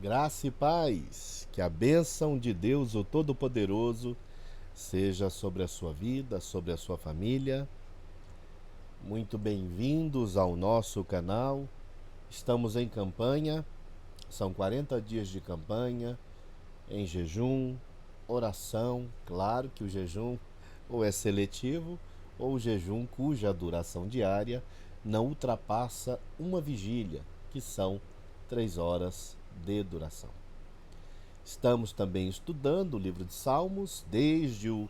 Graça e paz, que a bênção de Deus, o Todo-Poderoso, seja sobre a sua vida, sobre a sua família. Muito bem-vindos ao nosso canal. Estamos em campanha, são 40 dias de campanha, em jejum, oração. Claro que o jejum ou é seletivo, ou o jejum cuja duração diária não ultrapassa uma vigília, que são 3 horas de duração. Estamos também estudando o livro de Salmos, desde o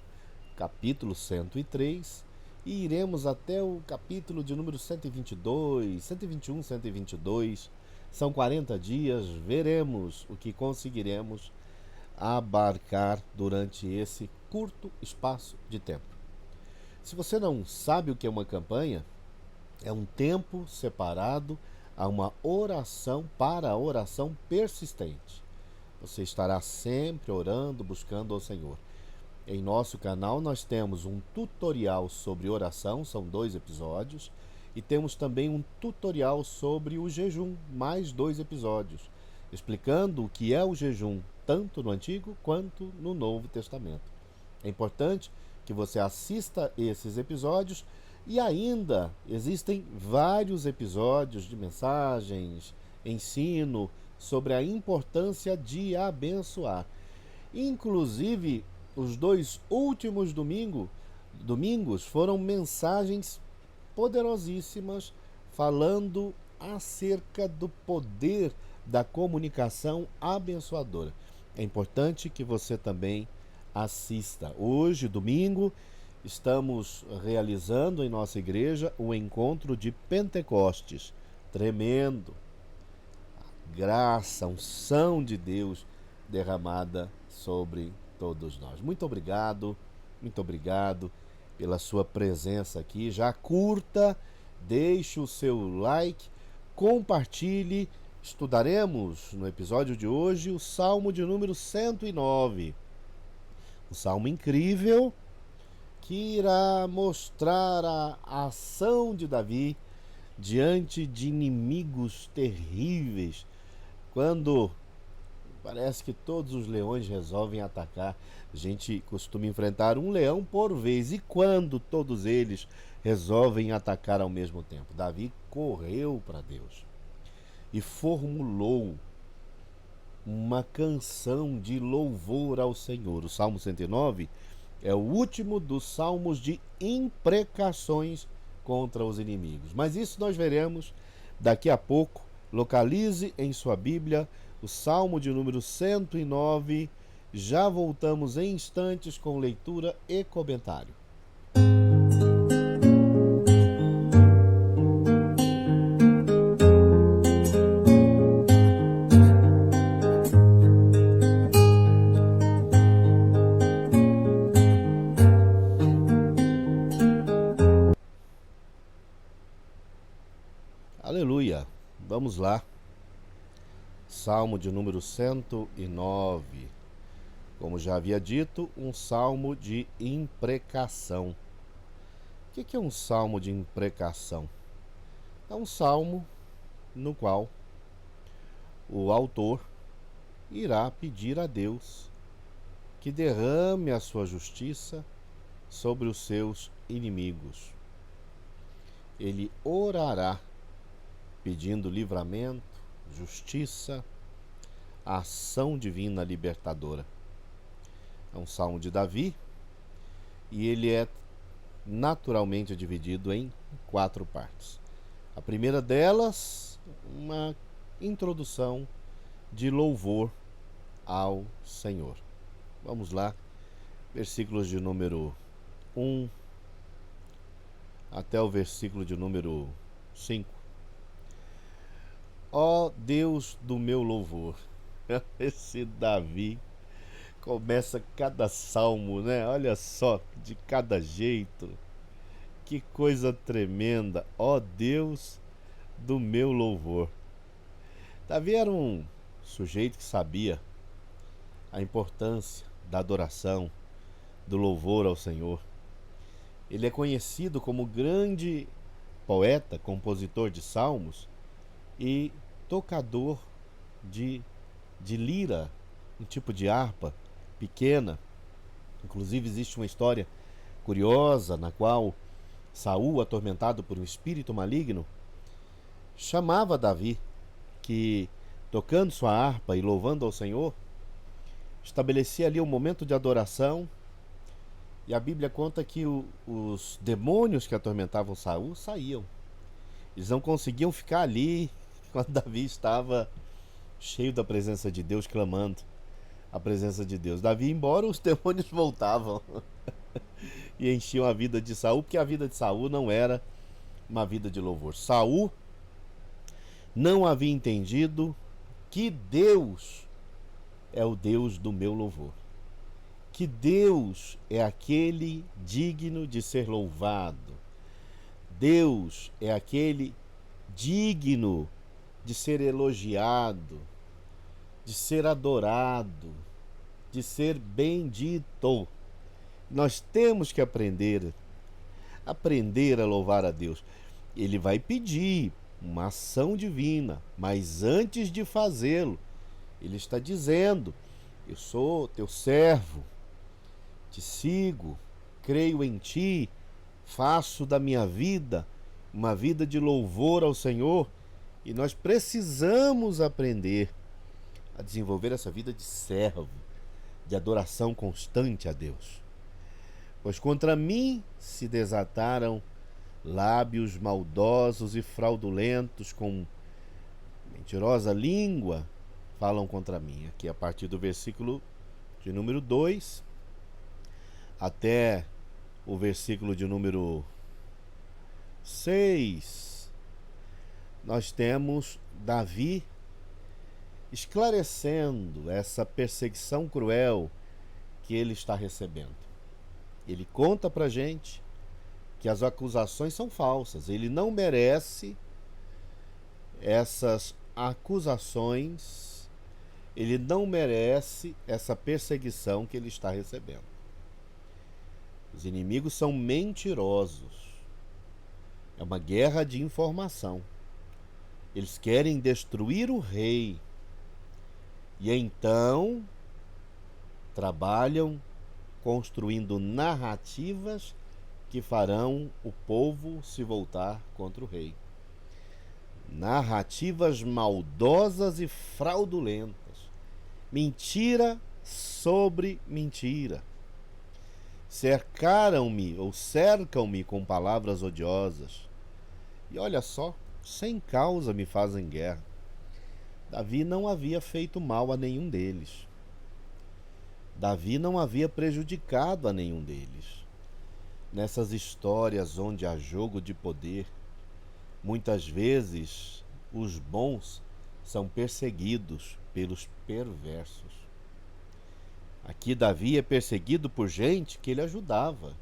capítulo 103, e iremos até o capítulo de número 122, 121, 122. São 40 dias, veremos o que conseguiremos abarcar durante esse curto espaço de tempo. Se você não sabe o que é uma campanha, é um tempo separado a uma oração para a oração persistente. Você estará sempre orando, buscando ao Senhor. Em nosso canal nós temos um tutorial sobre oração, são 2 episódios, e temos também um tutorial sobre o jejum, mais 2 episódios, explicando o que é o jejum, tanto no Antigo quanto no Novo Testamento. É importante que você assista esses episódios e ainda existem vários episódios de mensagens, ensino sobre a importância de abençoar. Inclusive, os 2 últimos domingos foram mensagens poderosíssimas falando acerca do poder da comunicação abençoadora. É importante que você também assista. Hoje, domingo, estamos realizando em nossa igreja o encontro de Pentecostes. Tremendo. Graça, unção de Deus derramada sobre todos nós. Muito obrigado pela sua presença aqui. Já curta, deixe o seu like, compartilhe. Estudaremos no episódio de hoje o Salmo de número 109. Um salmo incrível que irá mostrar a ação de Davi diante de inimigos terríveis, quando parece que todos os leões resolvem atacar. A gente costuma enfrentar um leão por vez, e quando todos eles resolvem atacar ao mesmo tempo? Davi correu para Deus e formulou uma canção de louvor ao Senhor. O Salmo 109 é o último dos salmos de imprecações contra os inimigos. Mas isso nós veremos daqui a pouco. Localize em sua Bíblia o Salmo de número 109. Já voltamos em instantes com leitura e comentário. Aleluia! Vamos lá. Salmo de número 109. Como já havia dito, um salmo de imprecação. O que é um salmo de imprecação? É um salmo no qual o autor irá pedir a Deus que derrame a sua justiça sobre os seus inimigos. Ele orará pedindo livramento, justiça, a ação divina libertadora. É um salmo de Davi e ele é naturalmente dividido em 4 partes. A primeira delas, uma introdução de louvor ao Senhor. Vamos lá, versículos de número 1 até o versículo de número 5. Ó Deus do meu louvor. Esse Davi começa cada salmo, né? Olha só, de cada jeito. Que coisa tremenda. Ó Deus do meu louvor. Davi era um sujeito que sabia a importância da adoração, do louvor ao Senhor. Ele é conhecido como grande poeta, compositor de salmos e tocador de de lira, um tipo de harpa pequena. Inclusive existe uma história curiosa na qual Saul, atormentado por um espírito maligno, chamava Davi, que tocando sua harpa e louvando ao Senhor, estabelecia ali um momento de adoração. E a Bíblia conta que os demônios que atormentavam Saul saíam. Eles não conseguiam ficar ali quando Davi estava cheio da presença de Deus, clamando a presença de Deus. Davi ia embora, os demônios voltavam e enchiam a vida de Saul, porque a vida de Saul não era uma vida de louvor. Saul não havia entendido que Deus é o Deus do meu louvor, que Deus é aquele digno de ser louvado, Deus é aquele digno de ser elogiado, de ser adorado, de ser bendito. Nós temos que aprender a louvar a Deus. Ele vai pedir uma ação divina, mas antes de fazê-lo, ele está dizendo: eu sou teu servo, te sigo, creio em ti, faço da minha vida uma vida de louvor ao Senhor. E nós precisamos aprender a desenvolver essa vida de servo, de adoração constante a Deus. Pois contra mim se desataram lábios maldosos e fraudulentos, com mentirosa língua falam contra mim. Aqui a partir do versículo de número 2 até o versículo de número 6, nós temos Davi esclarecendo essa perseguição cruel que ele está recebendo. Ele conta pra gente que as acusações são falsas. Ele não merece essas acusações, ele não merece essa perseguição que ele está recebendo. Os inimigos são mentirosos. É uma guerra de informação. Eles querem destruir o rei. E então trabalham construindo narrativas que farão o povo se voltar contra o rei. Narrativas maldosas e fraudulentas. Mentira sobre mentira. Cercaram-me ou cercam-me com palavras odiosas. E olha só, sem causa me fazem guerra. Davi não havia feito mal a nenhum deles. Davi não havia prejudicado a nenhum deles. Nessas histórias onde há jogo de poder, muitas vezes os bons são perseguidos pelos perversos. Aqui Davi é perseguido por gente que ele ajudava.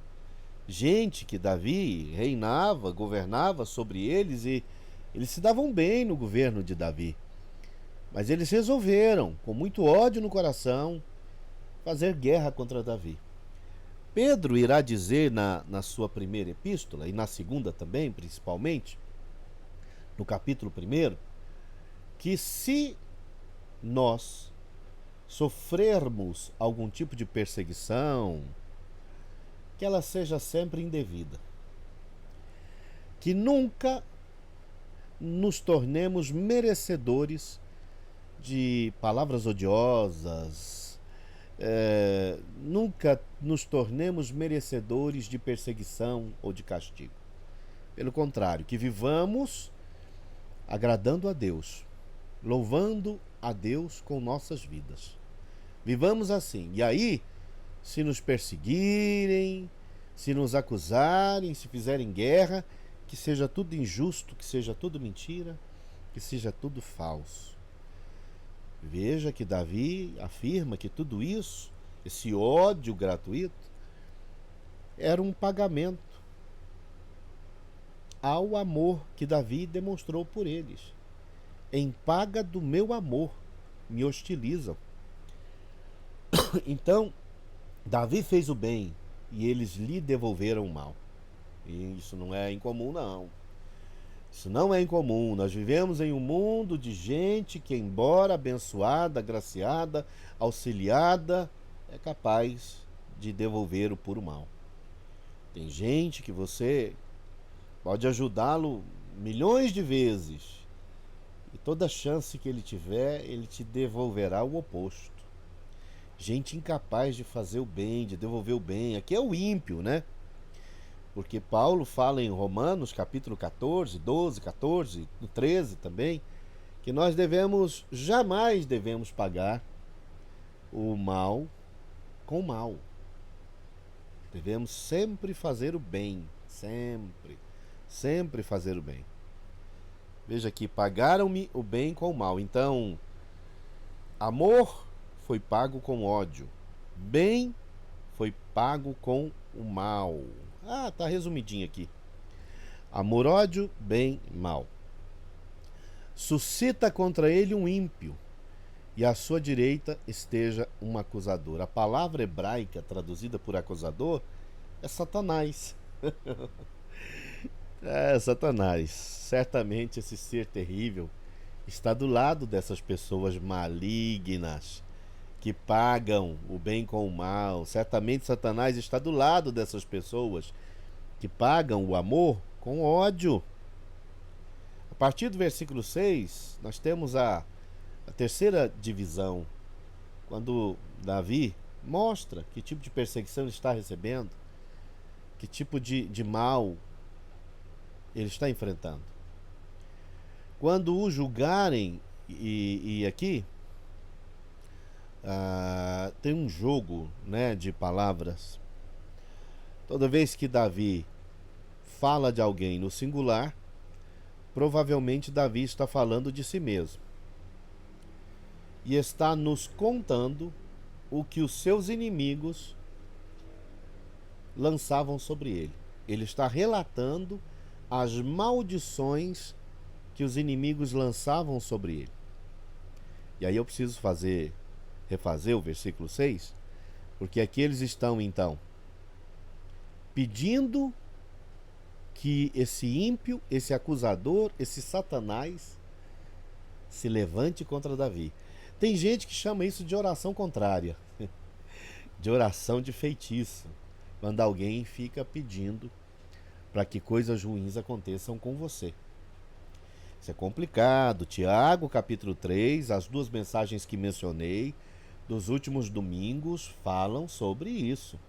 Gente que Davi reinava, governava sobre eles, e eles se davam bem no governo de Davi. Mas eles resolveram, com muito ódio no coração, fazer guerra contra Davi. Pedro irá dizer na sua primeira epístola, e na segunda também, principalmente, no capítulo 1, que se nós sofrermos algum tipo de perseguição, que ela seja sempre indevida. Que nunca nos tornemos merecedores de palavras odiosas, nunca nos tornemos merecedores de perseguição ou de castigo. Pelo contrário, que vivamos agradando a Deus, louvando a Deus com nossas vidas. Vivamos assim. E aí, se nos perseguirem, se nos acusarem, se fizerem guerra, que seja tudo injusto, que seja tudo mentira, que seja tudo falso. Veja que Davi afirma que tudo isso, esse ódio gratuito, era um pagamento ao amor que Davi demonstrou por eles. Em paga do meu amor, me hostilizam. Então, Davi fez o bem e eles lhe devolveram o mal. E isso não é incomum, não. Isso não é incomum. Nós vivemos em um mundo de gente que, embora abençoada, agraciada, auxiliada, é capaz de devolver o puro mal. Tem gente que você pode ajudá-lo milhões de vezes e toda chance que ele tiver, ele te devolverá o oposto. Gente incapaz de fazer o bem, de devolver o bem. Aqui é o ímpio, né? Porque Paulo fala em Romanos, capítulo 14, 12, 14, no 13 também, que nós jamais devemos pagar o mal com o mal. Devemos sempre fazer o bem, sempre fazer o bem. Veja aqui, pagaram-me o bem com o mal. Então, amor foi pago com ódio. Bem foi pago com o mal. Ah, tá resumidinho aqui. Amor, ódio, bem, mal. Suscita contra ele um ímpio, e à sua direita esteja um acusador. A palavra hebraica traduzida por acusador é Satanás. É, Satanás. Certamente esse ser terrível está do lado dessas pessoas malignas que pagam o bem com o mal. Certamente Satanás está do lado dessas pessoas que pagam o amor com ódio. A partir do versículo 6, nós temos a terceira divisão, quando Davi mostra que tipo de perseguição ele está recebendo, que tipo de mal ele está enfrentando. Quando o julgarem, e aqui tem um jogo, né, de palavras. Toda vez que Davi fala de alguém no singular, provavelmente Davi está falando de si mesmo. E está nos contando o que os seus inimigos lançavam sobre ele. Ele está relatando as maldições que os inimigos lançavam sobre ele. E aí eu preciso refazer o versículo 6, porque aqui eles estão então pedindo que esse ímpio, esse acusador, esse Satanás se levante contra Davi. Tem gente que chama isso de oração contrária, de oração de feitiço, quando alguém fica pedindo para que coisas ruins aconteçam com você. Isso é complicado. Tiago, capítulo 3, as duas mensagens que mencionei dos últimos domingos falam sobre isso.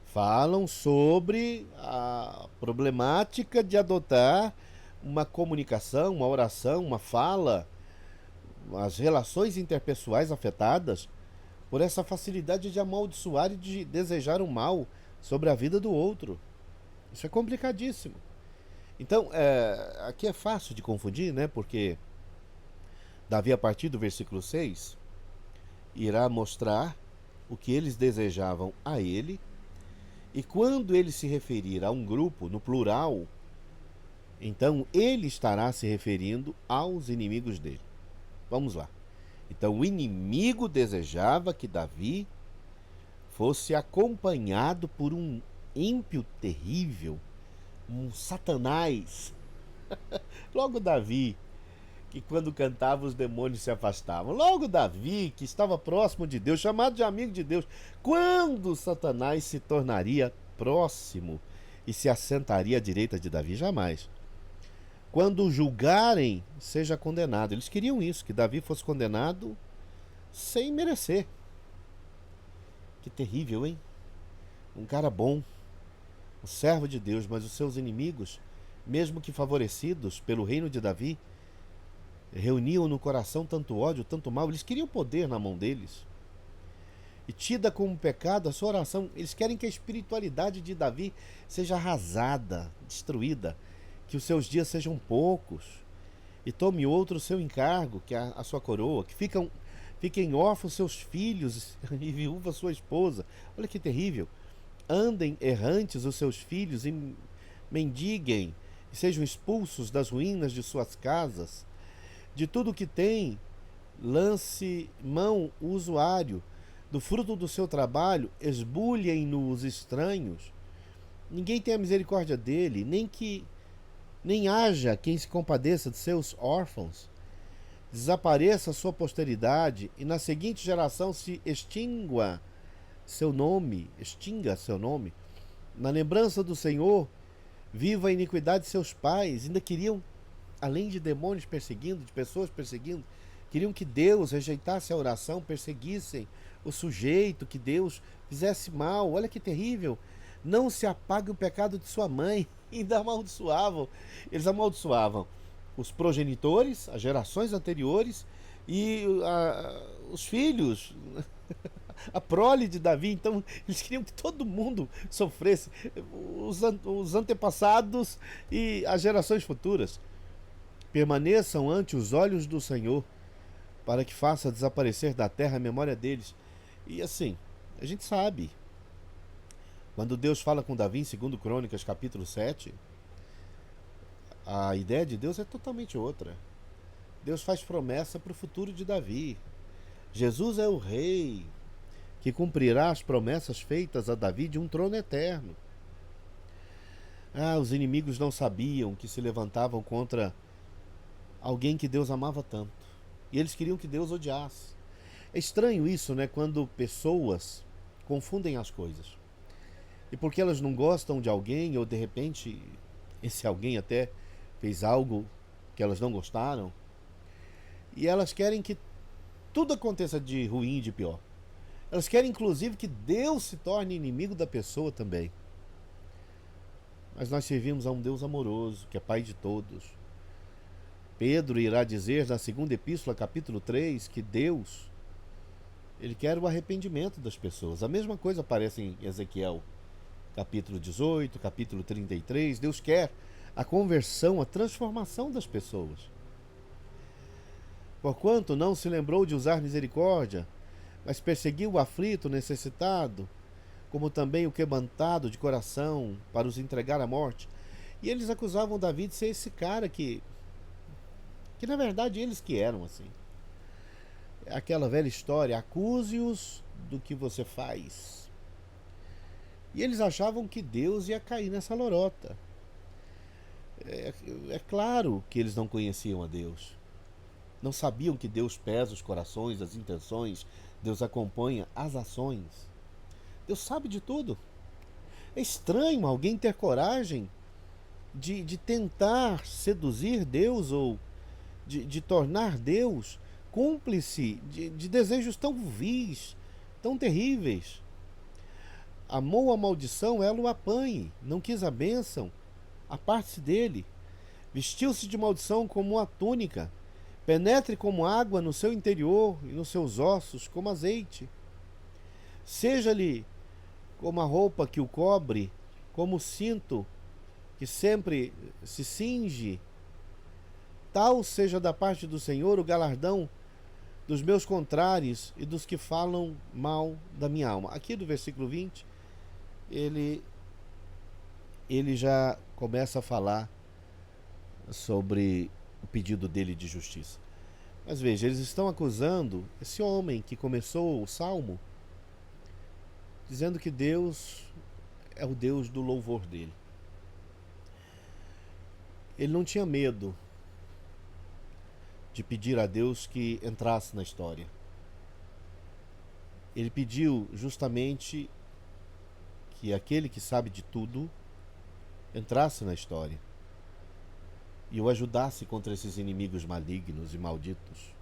Falam sobre a problemática de adotar uma comunicação, uma oração, uma fala, as relações interpessoais afetadas por essa facilidade de amaldiçoar e de desejar o mal sobre a vida do outro. Isso é complicadíssimo. Então, aqui é fácil de confundir, né? Porque Davi, a partir do versículo 6, irá mostrar o que eles desejavam a ele, e quando ele se referir a um grupo, no plural, então ele estará se referindo aos inimigos dele. Vamos lá. Então, o inimigo desejava que Davi fosse acompanhado por um ímpio terrível, um Satanás. Logo Davi, que quando cantava os demônios se afastavam. Logo Davi, que estava próximo de Deus, chamado de amigo de Deus. Quando Satanás se tornaria próximo e se assentaria à direita de Davi? Jamais. Quando o julgarem, seja condenado. Eles queriam isso, que Davi fosse condenado sem merecer. Que terrível, hein? Um cara bom, um servo de Deus, mas os seus inimigos, mesmo que favorecidos pelo reino de Davi, reuniam no coração tanto ódio, tanto mal. Eles queriam poder na mão deles. E tida como pecado a sua oração. Eles querem que a espiritualidade de Davi seja arrasada, destruída, que os seus dias sejam poucos, e tome outro o seu encargo, que é a sua coroa, que fiquem órfãos seus filhos e viúva sua esposa. Olha que terrível. Andem errantes os seus filhos e mendiguem, e sejam expulsos das ruínas de suas casas. De tudo que tem, lance mão o usuário. Do fruto do seu trabalho, esbulhem-no os estranhos. Ninguém tem a misericórdia dele, nem haja quem se compadeça de seus órfãos. Desapareça a sua posteridade, e na seguinte geração se extinga seu nome. Na lembrança do Senhor, viva a iniquidade de seus pais. Ainda queriam, além de demônios perseguindo, de pessoas perseguindo, queriam que Deus rejeitasse a oração, perseguissem o sujeito, que Deus fizesse mal. Olha que terrível. Não se apague o pecado de sua mãe. Ainda amaldiçoavam. Eles amaldiçoavam os progenitores, as gerações anteriores e os filhos, a prole de Davi. Então eles queriam que todo mundo sofresse, os antepassados e as gerações futuras. Permaneçam ante os olhos do Senhor, para que faça desaparecer da terra a memória deles. E assim, a gente sabe, quando Deus fala com Davi em 2 Crônicas capítulo 7, a ideia de Deus é totalmente outra. Deus faz promessa para o futuro de Davi. Jesus é o rei que cumprirá as promessas feitas a Davi de um trono eterno. Os inimigos não sabiam que se levantavam contra alguém que Deus amava tanto. E eles queriam que Deus odiasse. É estranho isso, né? Quando pessoas confundem as coisas. E porque elas não gostam de alguém, ou de repente esse alguém até fez algo que elas não gostaram, e elas querem que tudo aconteça de ruim e de pior. Elas querem inclusive que Deus se torne inimigo da pessoa também. Mas nós servimos a um Deus amoroso, que é Pai de todos. Pedro irá dizer na segunda epístola, capítulo 3, que Deus, ele quer o arrependimento das pessoas. A mesma coisa aparece em Ezequiel, capítulo 18, capítulo 33. Deus quer a conversão, a transformação das pessoas. Porquanto não se lembrou de usar misericórdia, mas perseguiu o aflito, o necessitado, como também o quebrantado de coração, para os entregar à morte. E eles acusavam Davi de ser esse cara que na verdade eles que eram assim. Aquela velha história, acuse-os do que você faz. E eles achavam que Deus ia cair nessa lorota. É claro que eles não conheciam a Deus. Não sabiam que Deus pesa os corações, as intenções. Deus acompanha as ações. Deus sabe de tudo. É estranho alguém ter coragem de tentar seduzir Deus, ou de tornar Deus cúmplice de desejos tão vis, tão terríveis. Amou a maldição, ela o apanhe. Não quis a bênção, aparte-se dele. Vestiu-se de maldição como uma túnica. Penetre como água no seu interior e nos seus ossos como azeite. Seja-lhe como a roupa que o cobre, como o cinto que sempre se cinge. Tal seja da parte do Senhor o galardão dos meus contrários e dos que falam mal da minha alma. Aqui do versículo 20, ele já começa a falar sobre o pedido dele de justiça. Mas veja, eles estão acusando esse homem que começou o salmo, dizendo que Deus é o Deus do louvor dele. Ele não tinha medo de pedir a Deus que entrasse na história. Ele pediu justamente que aquele que sabe de tudo entrasse na história e o ajudasse contra esses inimigos malignos e malditos.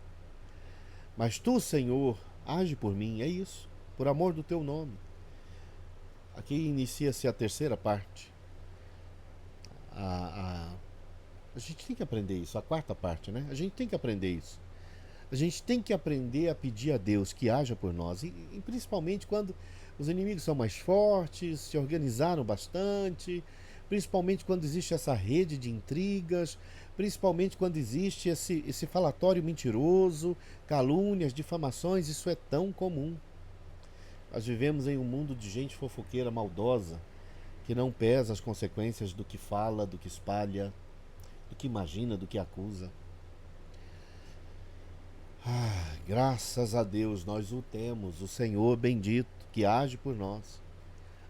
Mas tu, Senhor, age por mim, é isso, por amor do teu nome. Aqui inicia-se a terceira parte. A gente tem que aprender isso, a quarta parte, né? A gente tem que aprender isso. A gente tem que aprender a pedir a Deus que haja por nós, e principalmente quando os inimigos são mais fortes, se organizaram bastante, principalmente quando existe essa rede de intrigas, principalmente quando existe esse falatório mentiroso, calúnias, difamações. Isso é tão comum. Nós vivemos em um mundo de gente fofoqueira, maldosa, que não pesa as consequências do que fala, do que espalha, do que imagina, do que acusa. Graças a Deus nós o temos, o Senhor bendito, que age por nós.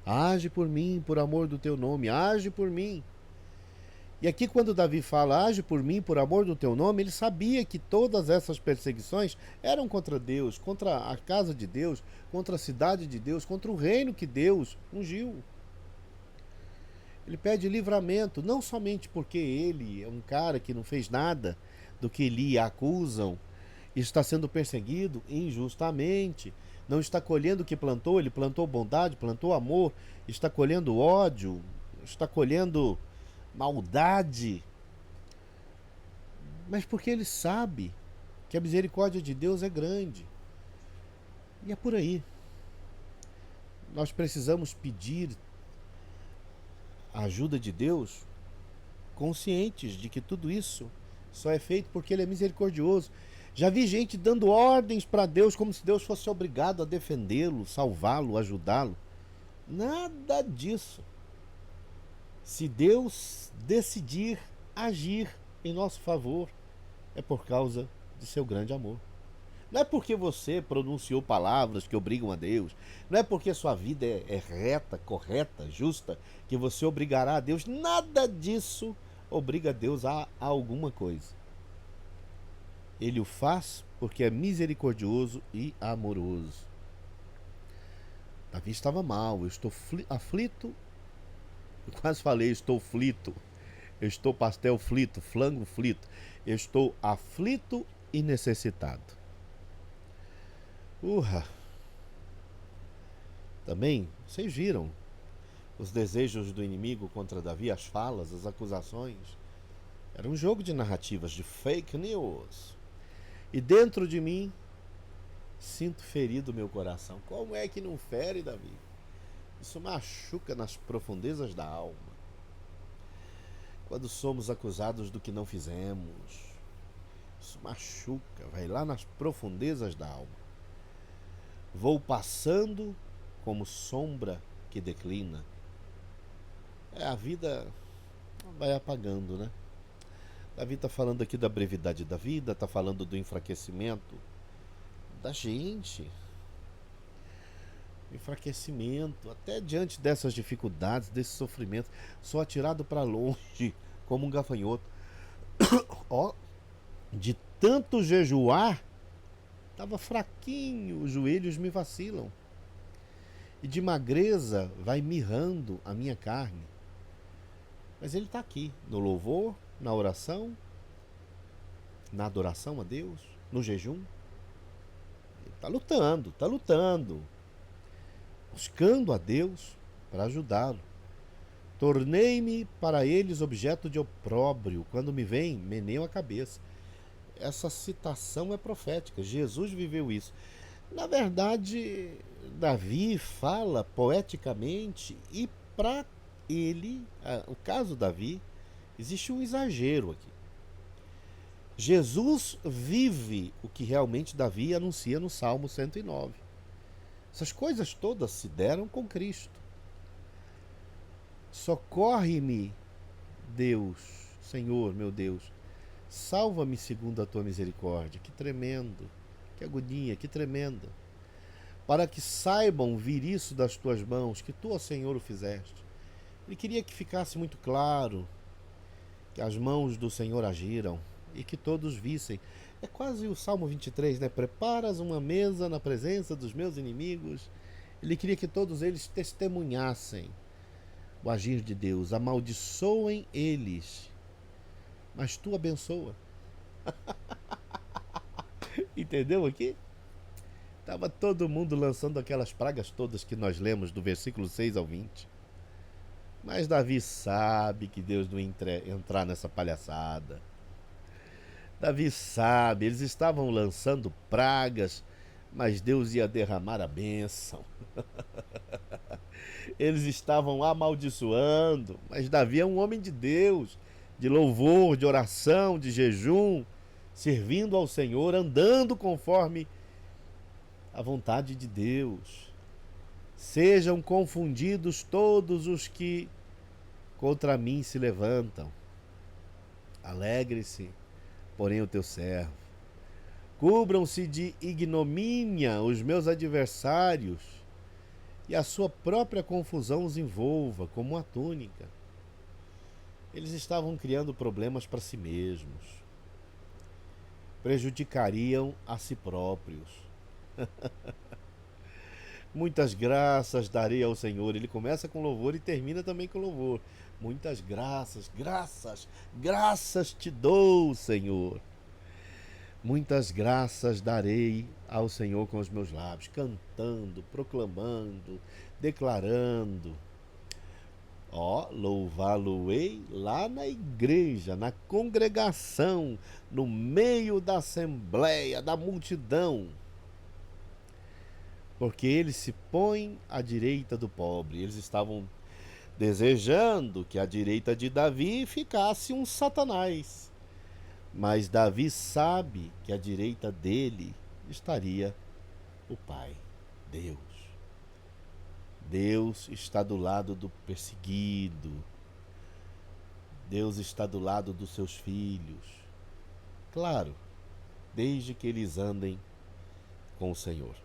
Age por mim, por amor do teu nome, age por mim. E aqui quando Davi fala, age por mim, por amor do teu nome, ele sabia que todas essas perseguições eram contra Deus, contra a casa de Deus, contra a cidade de Deus, contra o reino que Deus ungiu. Ele pede livramento, não somente porque ele é um cara que não fez nada do que lhe acusam, está sendo perseguido injustamente, não está colhendo o que plantou, ele plantou bondade, plantou amor, está colhendo ódio, está colhendo maldade, mas porque ele sabe que a misericórdia de Deus é grande. E é por aí. Nós precisamos pedir a ajuda de Deus, conscientes de que tudo isso só é feito porque ele é misericordioso. Já vi gente dando ordens para Deus como se Deus fosse obrigado a defendê-lo, salvá-lo, ajudá-lo. Nada disso. Se Deus decidir agir em nosso favor, é por causa de seu grande amor. Não é porque você pronunciou palavras que obrigam a Deus, não é porque sua vida é reta, correta, justa, que você obrigará a Deus. Nada disso obriga a Deus a alguma coisa. Ele o faz porque é misericordioso e amoroso. Davi estava mal, eu estou aflito. Eu quase falei, estou flito. Eu estou pastel flito, flango flito. Eu estou aflito e necessitado. Também, vocês viram os desejos do inimigo contra Davi, as falas, as acusações. Era um jogo de narrativas, de fake news. E dentro de mim, sinto ferido meu coração. Como é que não fere, Davi? Isso machuca nas profundezas da alma. Quando somos acusados do que não fizemos, isso machuca, vai lá nas profundezas da alma. Vou passando como sombra que declina. A vida vai apagando, né? Davi está falando aqui da brevidade da vida, está falando do enfraquecimento da gente. Enfraquecimento, até diante dessas dificuldades, desse sofrimento, sou atirado para longe como um gafanhoto. De tanto jejuar, estava fraquinho, os joelhos me vacilam. E de magreza vai mirrando a minha carne. Mas ele está aqui, no louvor, na oração, na adoração a Deus, no jejum. Ele está lutando, buscando a Deus para ajudá-lo. Tornei-me para eles objeto de opróbrio. Quando me veem, meneiam a cabeça. Essa citação é profética. Jesus viveu isso. Na verdade, Davi fala poeticamente e para ele, o caso Davi, existe um exagero aqui. Jesus vive o que realmente Davi anuncia no Salmo 109. Essas coisas todas se deram com Cristo. Socorre-me, Deus, Senhor, meu Deus. Salva-me segundo a tua misericórdia. Que tremendo, que agonia, que tremenda. Para que saibam vir isso das tuas mãos, que tu, ó Senhor, o fizeste. Ele queria que ficasse muito claro que as mãos do Senhor agiram e que todos vissem. É quase o Salmo 23, né? Preparas uma mesa na presença dos meus inimigos. Ele queria que todos eles testemunhassem o agir de Deus. Amaldiçoem eles, mas tu abençoa. Entendeu aqui? Estava todo mundo lançando aquelas pragas todas que nós lemos do versículo 6 ao 20. Mas Davi sabe que Deus não entrar nessa palhaçada. Davi sabe, eles estavam lançando pragas, mas Deus ia derramar a bênção. Eles estavam amaldiçoando, mas Davi é um homem de Deus, de louvor, de oração, de jejum, servindo ao Senhor, andando conforme a vontade de Deus. Sejam confundidos todos os que contra mim se levantam. Alegre-se, porém, o teu servo. Cubram-se de ignomínia os meus adversários, e a sua própria confusão os envolva como uma túnica. Eles estavam criando problemas para si mesmos, prejudicariam a si próprios. Muitas graças darei ao Senhor. Ele começa com louvor e termina também com louvor. Muitas graças, graças, graças te dou, Senhor. Muitas graças darei ao Senhor com os meus lábios, cantando, proclamando, declarando. Ó, louvá-lo-ei lá na igreja, na congregação, no meio da assembleia, da multidão. Porque ele se põe à direita do pobre. Eles estavam desejando que à direita de Davi ficasse um Satanás. Mas Davi sabe que à direita dele estaria o Pai, Deus. Deus está do lado do perseguido. Deus está do lado dos seus filhos. Claro, desde que eles andem com o Senhor,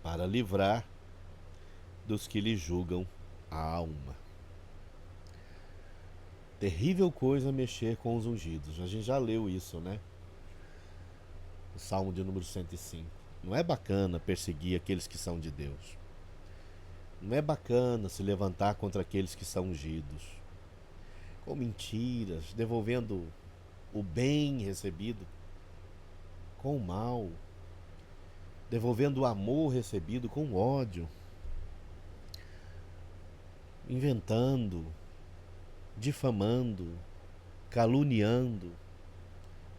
para livrar dos que lhe julgam a alma. Terrível coisa mexer com os ungidos. A gente já leu isso, né? O Salmo de número 105. Não é bacana perseguir aqueles que são de Deus. Não é bacana se levantar contra aqueles que são ungidos, com mentiras, devolvendo o bem recebido com o mal, devolvendo o amor recebido com ódio, inventando, difamando, caluniando.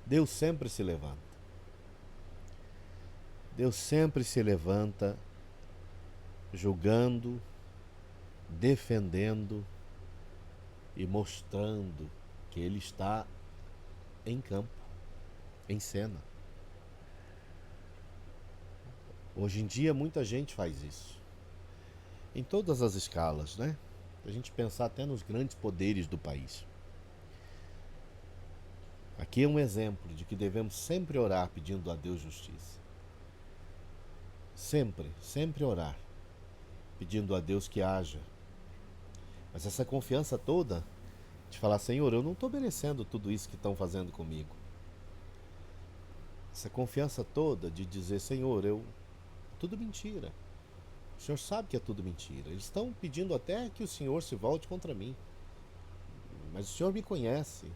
Deus sempre se levanta. Deus sempre se levanta julgando, defendendo e mostrando que Ele está em campo, em cena. Hoje em dia muita gente faz isso, em todas as escalas, né? A gente pensar até nos grandes poderes do país. Aqui é um exemplo de que devemos sempre orar pedindo a Deus justiça. Sempre, sempre orar, pedindo a Deus que haja. Mas essa confiança toda de falar, Senhor, eu não estou merecendo tudo isso que estão fazendo comigo. Essa confiança toda de dizer, Senhor, tudo mentira. O Senhor sabe que é tudo mentira. Eles estão pedindo até que o Senhor se volte contra mim. Mas o Senhor me conhece.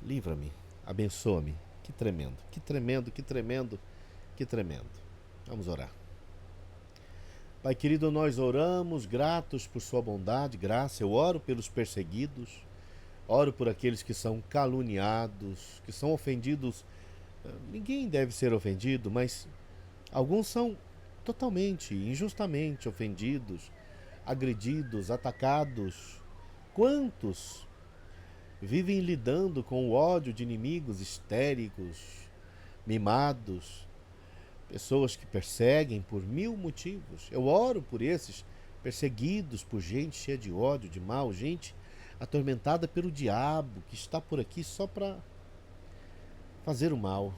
Livra-me, abençoa-me. Que tremendo, que tremendo, que tremendo, que tremendo. Vamos orar. Pai querido, nós oramos gratos por sua bondade, graça. Eu oro pelos perseguidos, oro por aqueles que são caluniados, que são ofendidos. Ninguém deve ser ofendido, mas alguns são totalmente, injustamente ofendidos, agredidos, atacados. Quantos vivem lidando com o ódio de inimigos histéricos, mimados, pessoas que perseguem por mil motivos. Eu oro por esses perseguidos por gente cheia de ódio, de mal, gente atormentada pelo diabo que está por aqui só para fazer o mal.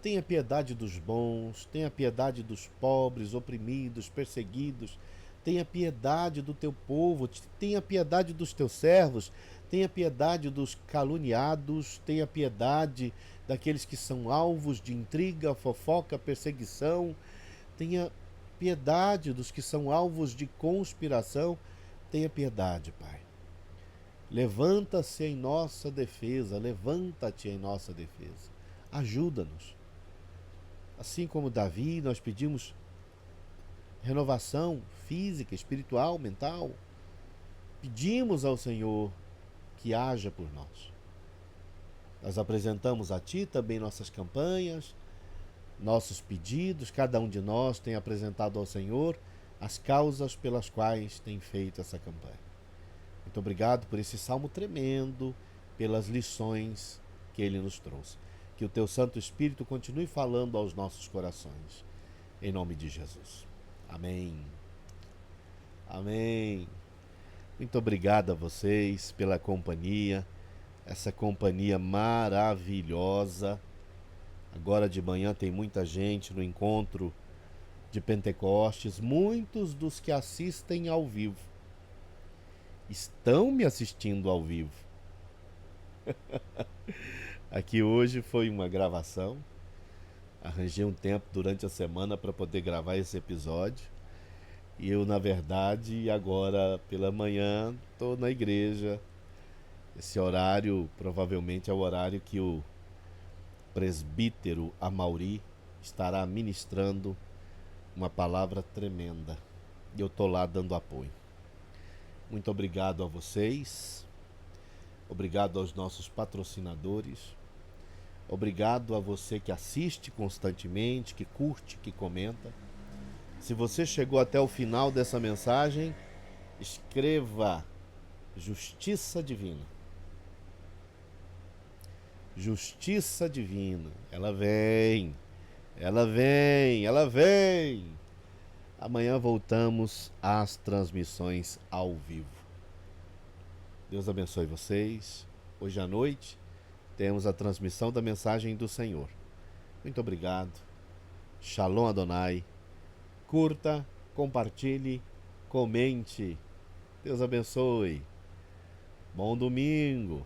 Tenha piedade dos bons, tenha piedade dos pobres, oprimidos, perseguidos. Tenha piedade do teu povo, tenha piedade dos teus servos, tenha piedade dos caluniados, tenha piedade daqueles que são alvos de intriga, fofoca, perseguição. Tenha piedade dos que são alvos de conspiração. Tenha piedade, Pai. Levanta-se em nossa defesa, levanta-te em nossa defesa. Ajuda-nos. Assim como Davi, nós pedimos renovação física, espiritual, mental. Pedimos ao Senhor que haja por nós. Nós apresentamos a Ti também nossas campanhas, nossos pedidos. Cada um de nós tem apresentado ao Senhor as causas pelas quais tem feito essa campanha. Muito obrigado por esse salmo tremendo, pelas lições que ele nos trouxe. Que o Teu Santo Espírito continue falando aos nossos corações. Em nome de Jesus. Amém. Amém. Muito obrigado a vocês pela companhia, essa companhia maravilhosa. Agora de manhã tem muita gente no encontro de Pentecostes, muitos dos que assistem ao vivo estão me assistindo ao vivo. Aqui hoje foi uma gravação. Arranjei um tempo durante a semana para poder gravar esse episódio. E eu, na verdade, agora pela manhã estou na igreja. Esse horário provavelmente é o horário que o presbítero Amauri estará ministrando uma palavra tremenda. E eu estou lá dando apoio. Muito obrigado a vocês. Obrigado aos nossos patrocinadores. Obrigado a você que assiste constantemente, que curte, que comenta. Se você chegou até o final dessa mensagem, escreva Justiça Divina. Justiça Divina. Ela vem. Ela vem. Ela vem. Amanhã voltamos às transmissões ao vivo. Deus abençoe vocês. Hoje à noite temos a transmissão da mensagem do Senhor. Muito obrigado. Shalom Adonai. Curta, compartilhe, comente. Deus abençoe. Bom domingo.